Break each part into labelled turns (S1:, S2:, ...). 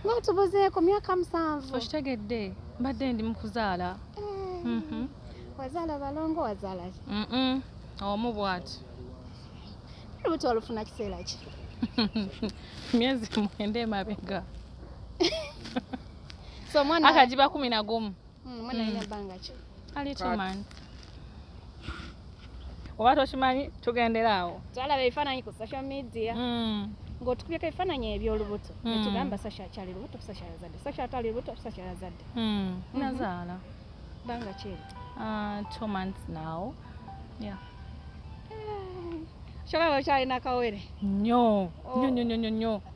S1: Ng'otubuzeeko myaka 7.
S2: Oshitegedde mbadde ndi mu kuzaala.
S1: Wazaala balongo wazaala ki?
S2: Omu bw'ati.
S1: Olubuto olufuna kiseera ki?
S2: Myezi 9 emabega.
S1: So mwana
S2: akajiba 11.
S1: Mwana alina bbanga ki?
S2: Ali 2 months. Oba tokimanyi tugenderaawo.
S1: Twalaba ebifaananyi ku social media. Ng'otukubyeko ebifaananyi eby'olubuto. Ne tugamba Sasha akyali lubuto, Sasha yazadde. Sasha atali lubuto, Sasha yazadde.
S2: Nazaala.
S1: Bbanga ki?
S2: 2 months now. Yeah.
S1: Shoka okyalina kawere.
S2: Nnyo.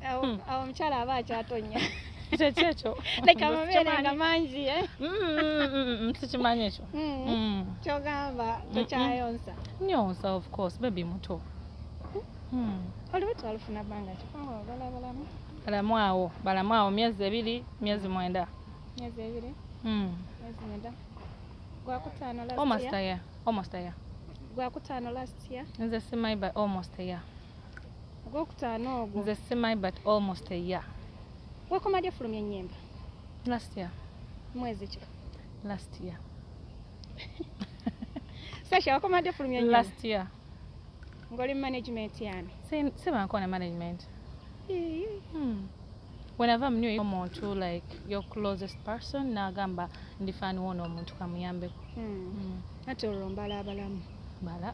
S1: Awo omukyala aba akyatonya.
S2: Kyekyo.
S1: Leka amabeere nga mangi,
S2: sikimanyi ekyo.
S1: Kyogamba tokyayonsa.
S2: Nyonsa of course, baby muto.
S1: Olubuto alufuna bbanga ki?
S2: Balamu awo myezi 2, myezi 9.
S1: Myezi 2? Myezi 9. Gwakutaano last year?
S2: Almost a year.
S1: Gwakutaano last year?
S2: Nze simanyi but almost a year.
S1: Gwakutaano ogwo?
S2: Nze simanyi but almost a year.
S1: Wakoma ddi ofulumya ennyimba?
S2: Last year.
S1: Mwezi ki?
S2: Last year.
S1: Sasha wakoma ddi ofulumya ennyimba?
S2: Last year.
S1: Ng'oli mu management yani?
S2: Sibanko na management. Whenever I'm new omuntu like your closest person nagamba ndifani wono omuntu kamuyambeko.
S1: Ate olwo mbala abalamu.
S2: Bala.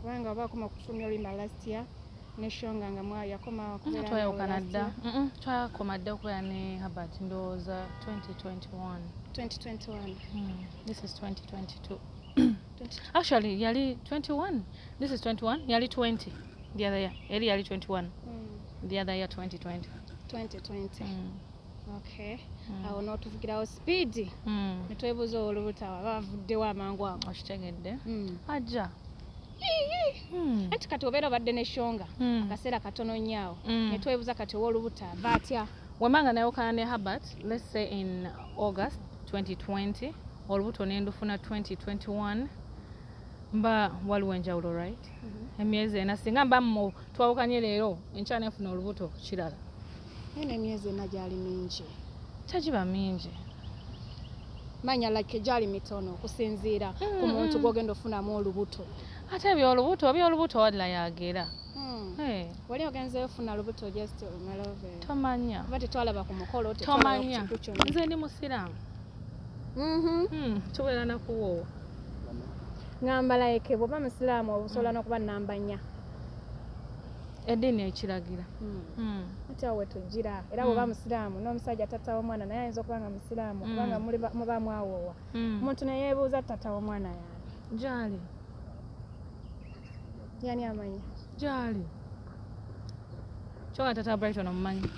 S1: Kubanga oba akoma kufulumya oluyimba last year neshonga nga mwayo yakoma okubeera
S2: nawo Canada. Twakoma dda okubeera ne Herbert ndowooza 2021.
S1: 2021.
S2: This is 2022. Actually, yali 21. This is 21. Yali 20 the other year. Yali 21. The other year 2020.
S1: 2020. Okay. Awo n'otuvugirawo speed. Netwebuuza olubuto bavuddewo amangu ago.
S2: Okitegedde? Ajja.
S1: Anti kati obeera obadde n'eshonga akaseera katono nnyo netwebuuza kati olubuto ava atya?
S2: Wemanga nayawukana ne Herbert, let's say in August 2020, olubuto nendufuna 2021, mba waliwo enjawulo, right? Emyezi 4 singa mba twawukanye leero enkya nefuna olubuto kirala.
S1: Eno emyezi 4 gyali mingi.
S2: Kyagiba mingi.
S1: Manya like gyali mitono okusinziira ku muntu gw'ogenda ofunamu olubuto.
S2: Ate by'olubuto wadla yagera.
S1: Wali ogenzeyo ofuna lubuto just omalove.
S2: Tomanya.
S1: Bati twalaba ku mukolo
S2: tomanya. Nze ndi musiraamu. Tubeera nakuwoowa.
S1: Ngamba like bw'oba musiraamu obusobola n'okuba nnamba 4.
S2: Eddiini ekiragira.
S1: Ate awo wetugira era bw'oba musiraamu n'omusajja taata w'omwana naye ayinza okuba nga musiraamu kubanga muba mwawoowa. Omuntu ne yeebuuza taata w'omwana yaani.
S2: Gyali.
S1: Yani amanyi?
S2: Gyali. Kyokka taata Brighton omumanyi?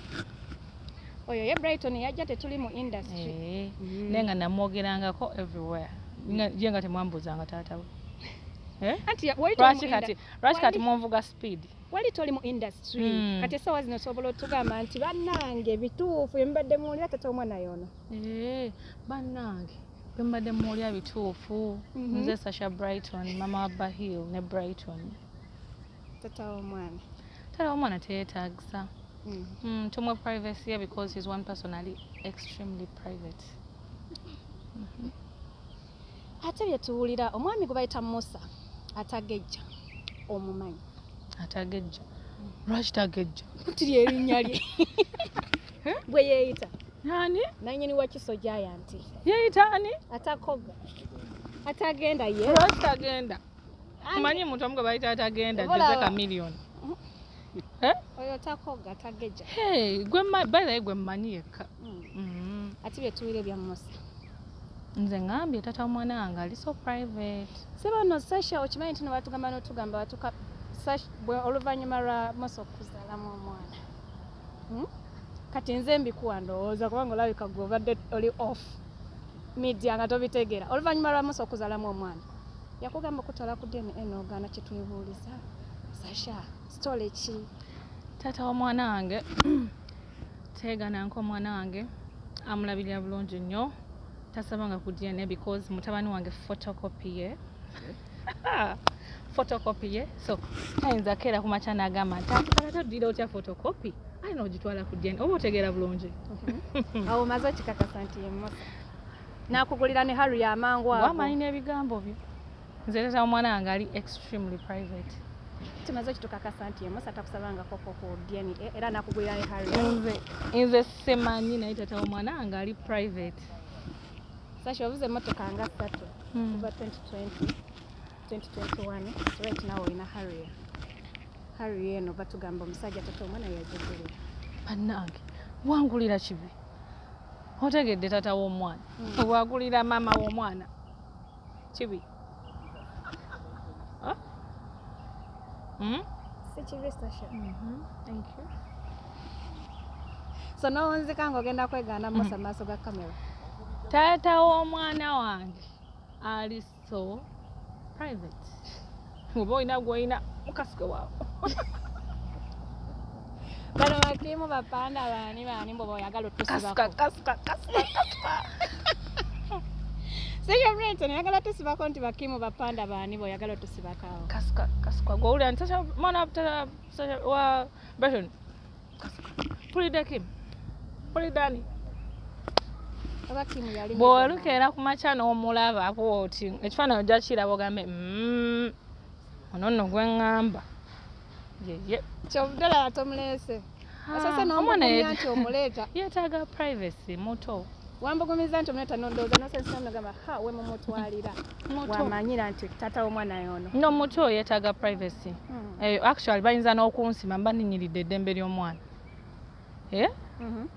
S1: Oyo ye Brighton yajja tetuli mu industry.
S2: Naye nga namwogerangako everywhere. Ye nga temwambuuzanga taata we. Lwaki kati munvuga speed?
S1: Wali toli mu industry. Kati essaawa zino osobola otugamba nti bannange bituufu embadde muwulira taata w'omwana yono.
S2: Bannange mbadde muwulira bituufu. Nze Sasha Brighton, mama wa Bahil ne Brighton.
S1: Taata
S2: w'omwana teyeetaagisa. Tumwe privacy because he's one personally extremely private.
S1: Ate bye tuwulira omwami gwe bayita Musa Atagenda omumanyi.
S2: Atagenda. Lwaki Tagenda?
S1: Tiri erinnya lye. Bwe yeeyita.
S2: Ani?
S1: Nanyini wakiso giant.
S2: Yeeyita ani?
S1: Atakoga. Atagenda ye.
S2: Lwaki Tagenda? Manyi muntu omu gwe bayita Atagenda Jose Chameleon.
S1: Oyo takoga Tagenda.
S2: Gwe mmanyi yekka.
S1: Ati bye tuwulira bya Musa.
S2: Nze ngambye taata w'omwana wange ali so private.
S1: Sebano Sasha okimanyi nti batugamba n'otugamba batuka Sasha bwe oluvannyuma lwa Musa okuzaalamu omwana. Kati nze mbikuwa ndowooza kubanga olabika gwe obadde oli off media nga tobitegeera. Oluvannyuma lwa Musa okuzaalamu omwana yakugamba okutwala ku DNA n'ogaana kye twebuuliza. Sasha story ki?
S2: Taata w'omwana wange teegana nk'omwana wange amulabirira bulungi nnyo. Tasabanga ku DNA because mutabani wange photocopy ye. Photocopy ye. So ayinza keera ku macha n'agamba nti ati kala todira otya photocopy. n'ogitwala ku DNA oba otegeera bulungi
S1: awo maze okikakasa nti ye Musa n'akugulira ne Harry amangu ago
S2: wamanyi n'ebigambo byo nze taata w'omwana wange ali extremely private
S1: kimaze okitukakasa nti ye Musa takusabangako ku DNA era n'akugulira ne Harry
S2: nze semanyi naye taata w'omwana wange ali private
S1: Sashi ovuze emmotoka nga 3 kuva 2020 2021 right now olina Harry eno batugamba omusajja taata omwana yagigulira
S2: bannange wangulira kibi otegedde taata w'omwana wagulira maama w'omwana kibi
S1: si kibi Sasha
S2: thank you
S1: so nowunzika ng'ogenda kwegaana Musa mu maaso ga kamera
S2: taata w'omwana wange ali so private oba olina gwolina mukasike waawe
S1: bano bakimu bapanda baani mboba oyagala otusibako
S2: kasika
S1: Sasha Brighton oyagala tusibako nti bakimu bapanda baani boyagala otusibako awo
S2: kasika gwowulira nti mwana wa Brighton pulidde Kim pulidde
S1: abakimu yali
S2: bw'olukeera ku makya n'omulaba bw'oti ekifaananyi ojja kiraba ogambe ono nno gwe ŋŋamba yeye
S1: kyobuddala tomuleese asase n'omugumya nti omuleeta
S2: yeetaaga privacy muto
S1: wambugumiza nti omuleeta n'ondowooza nosensi nogamba we mumutwalira wamanyira nti taata w'omwana yono
S2: no muto yeetaaga privacy actually bayinza n'okunsima mba ninyiridde eddembe ly'omwana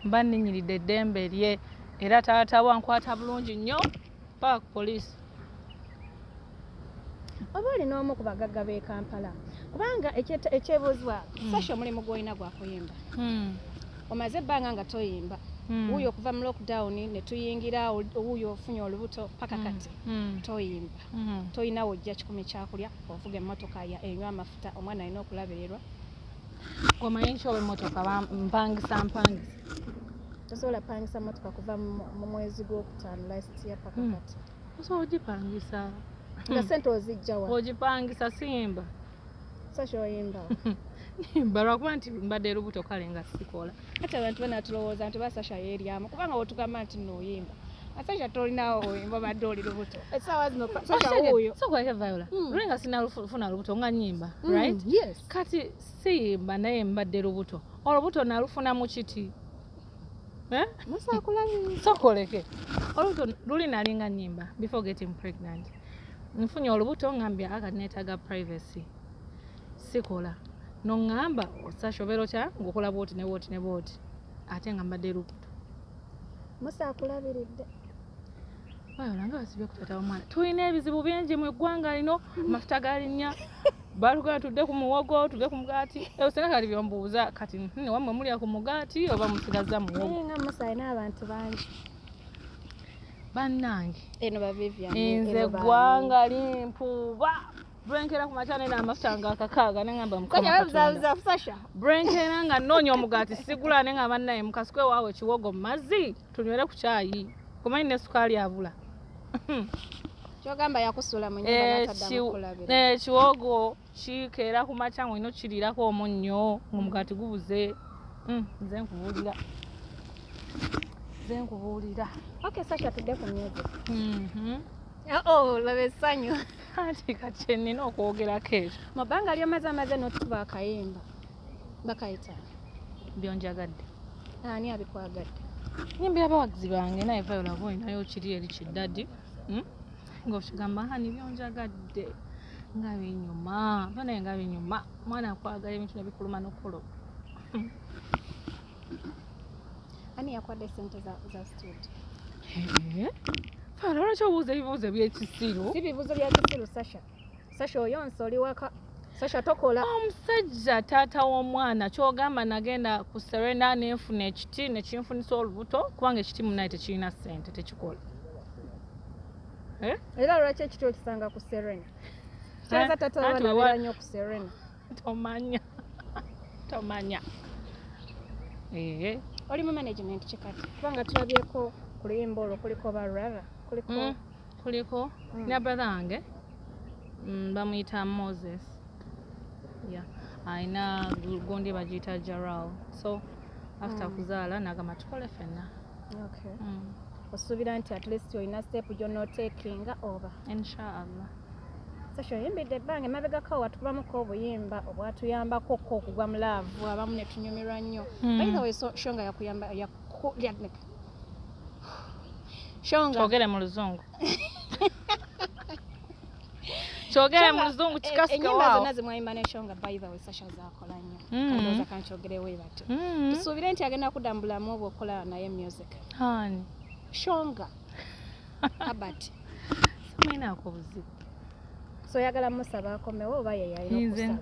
S2: mba ninyiridde eddembe lye era taata wankwata bulungi nnyo paka ku poliisi
S1: oba oli n'omu ku bagagga b'e Kampala kubanga ekyebuuzibwa Sasha omulimu gw'olina gwa kuyimba omaze ebbanga nga toyimba wuuyo okuva mu lockdown ne tuyingira wuuyo ofunye olubuto paka kati toyimba toyinawo ojja kikumi kyakulya ovuga emmotoka enywa amafuta omwana alina okulabirirwa
S2: omanyi nti oba emmotoka mpangisa
S1: tosobola pangisa motoka kuva mu mwezi gw'okutaano last year paka kati
S2: osobola ogipangisa
S1: nga sente ozijja wa
S2: ogipangisa simba
S1: Sasha oyimba
S2: nimba lwakuba nti mbadde lubuto kale nga sikola
S1: ate abantu banatulowooza nti Sasha yeeryamu kubanga wotugamba nti nooyimba Sasha tolinawo oyimba badde oli lubuto essaawa zino Sasha wuuyo
S2: sokoleke Viola lulinga sinafuna lubuto nga nyimba right
S1: yes
S2: kati siyimba naye mbadde lubuto olubuto nalufuna mu kiti
S1: Musa akulabirira
S2: sokoleke olubuto luli nalinga nyimba before getting pregnant nfunye olubuto ngambye neetaaga privacy sikola noŋŋamba Sasha obeera otya ng'okola bwoti ne bwoti ne bwoti ate nga mbadde lubuto
S1: Musa akulabiridde
S2: Viola nga basibye ku taata w'omwana tulina ebizibu bingi mu eggwanga lino amafuta galinnya balugana tudde ku muwogo tudde ku mugaati singa kali byombuuza kati wammwe mulya ku mugaati oba musigaza muwogo
S1: nga Musa alina abantu bangi
S2: bannange
S1: eno bavivian
S2: nze eggwanga limpuuba brenkera ku makya nena amafuta nga akakaaga neŋŋamba
S1: mukama Sasha
S2: brenkera nga nnoonya omugaati sigula neŋŋamba naye mukasikwe waawe ekiwogo mu mazzi tunywere ku kyayi kumanyi ne sukaali abula
S1: kyogamba yakusula mu nyumba nataddamu kulabira
S2: ekiwogo kikeera ku makya ng'olina okiriirako omunnyo ng'omugaati gubuze nze nkubuulira
S1: okay Sasha tudde ku music laba essanyu
S2: anti kati nnina okwogerako ekyo
S1: mu bbanga ly'omaze n'otukuba akayimba bakayita
S2: byonjagadde
S1: ani abikwagadde
S2: nyimbira abawagizi bange naye Viola oba olinayo kiri eri kiddadi ng'okigamba hani byonjagadde nga binyuma naye nga binyuma mwana akwagala ebintu ne bikuluma n'okolo
S1: ani yakwadde sente za studio
S2: Viola lwaki obuuza ebibuuzo by'ekisiru
S1: si bibuuzo bya kisiru Sasha oyonsa oli waka Sasha tokola
S2: omusajja taata w'omwana kyogamba nagenda ku Serena nenfuna ekiti nekinfunisa olubuto kubanga ekiti munaye tekirina ssente tekikola
S1: era lwaki ekiti okisanga ku Serena kiraza taata w'abaana nnyo ku Serena
S2: tomanya
S1: oli mu management kikati kubanga tulabyeko ku luyimba olwo kuliko barara
S2: kuliko ne brother wange bamuyita Moses alina gundi bagiyita Jaral so after kuzaala n'agamba tukole ffenna.
S1: Okay. Osuubira nti at least olina step gy'onooteekinga oba?
S2: Inshallah.
S1: Sasha oyimbidde ebbanga emabegako watubamuko obuyimba obwatuyambako okugwa mu laavu abamu ne tunyumirwa nnyo. By the way, Shonga yakuyamba Shonga
S2: kyogere mu luzungu. Kyogere mu luzungu kikasike waawo.
S1: Ennyimba zonna zemwayimba ne Shonga by the way Sasha zaakola nnyo. Kandooza kankyogerewo bati. Tusuubire nti agenda kudda mu bulamu obwo okukola naye music.
S2: Hani.
S1: Shonga. Abati.
S2: Simanyiiko obuzibu.
S1: So oyagala Musa akomewo oba ye yalina okusaba?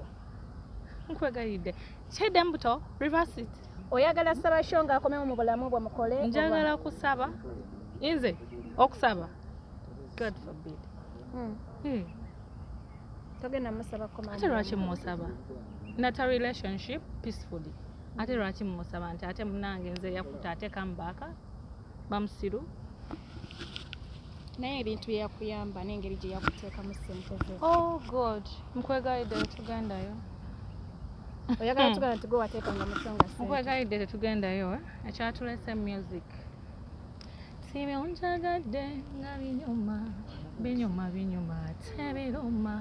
S2: Nkwegayidde. Kyedde mbuto, reverse it.
S1: Oyagala saba Shonga akomewo mu bulamu bwe mukole?
S2: Njagala kusaba. Nze okusaba. God forbid.
S1: Togenda musaba komawo.
S2: Ate lwaki musaba? Nata relationship peacefully. Ate lwaki musaba nti ate munange nze yakuta ate kambaaka bamusiru.
S1: Naye ebintu byakuyamba n'engeri gye yakuteekamu ssente ze.
S2: Oh God, nkwegayidde tetugendayo.
S1: Oyagala tugenda nti gwe wateekanga mu Shonga ssente?
S2: Nkwegayidde tetugendayo, ekyatulese music. Sibonjagadde nga binyuma ate biruma.